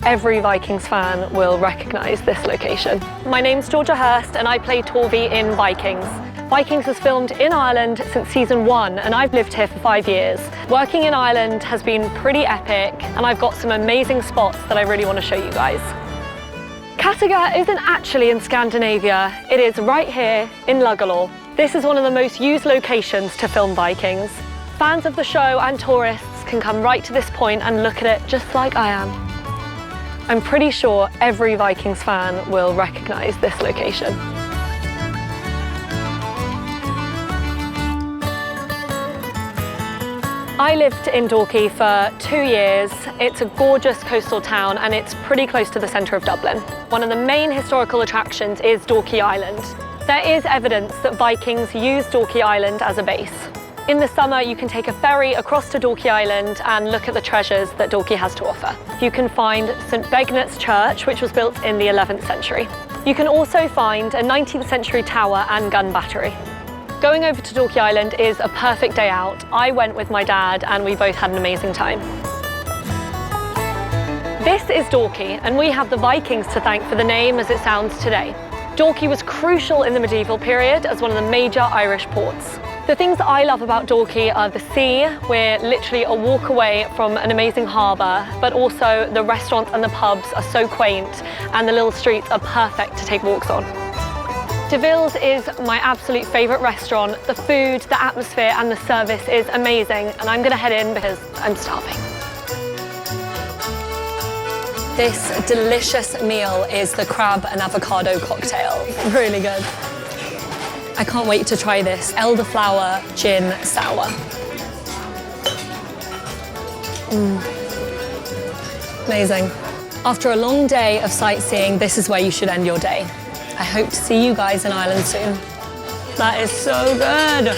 Every Vikings fan will recognise this location. My name's Georgia Hirst and I play Torvi in Vikings. Vikings is filmed in Ireland since season 1 and I've lived here for 5 years. Working in Ireland has been pretty epic and I've got some amazing spots that I really want to show you guys. Kattegat isn't actually in Scandinavia, it is right here in Glendalough. This is one of the most used locations to film Vikings. Fans of the show and tourists can come right to this point and look at it just like I am. I'm pretty sure every Vikings fan will recognise this location. I lived in Dalkey for 2 years. It's a gorgeous coastal town and it's pretty close to the centre of Dublin. One of the main historical attractions is Dalkey Island. There is evidence that Vikings used Dalkey Island as a base. In the summer, you can take a ferry across to Dalkey Island and look at the treasures that Dalkey has to offer. You can find St Begnet's Church, which was built in the 11th century. You can also find a 19th century tower and gun battery. Going over to Dalkey Island is a perfect day out. I went with my dad and we both had an amazing time. This is Dalkey, and we have the Vikings to thank for the name as it sounds today. Dalkey was crucial in the medieval period as one of the major Irish ports. The things that I love about Dalkey are the sea. We're literally a walk away from an amazing harbour, but also the restaurants and the pubs are so quaint and the little streets are perfect to take walks on. Deville's is my absolute favourite restaurant. The food, the atmosphere and the service is amazing and I'm going to head in because I'm starving. This delicious meal is the crab and avocado cocktail. Really good. I can't wait to try this elderflower gin sour. Amazing. After a long day of sightseeing, this is where you should end your day. I hope to see you guys in Ireland soon. That is so good.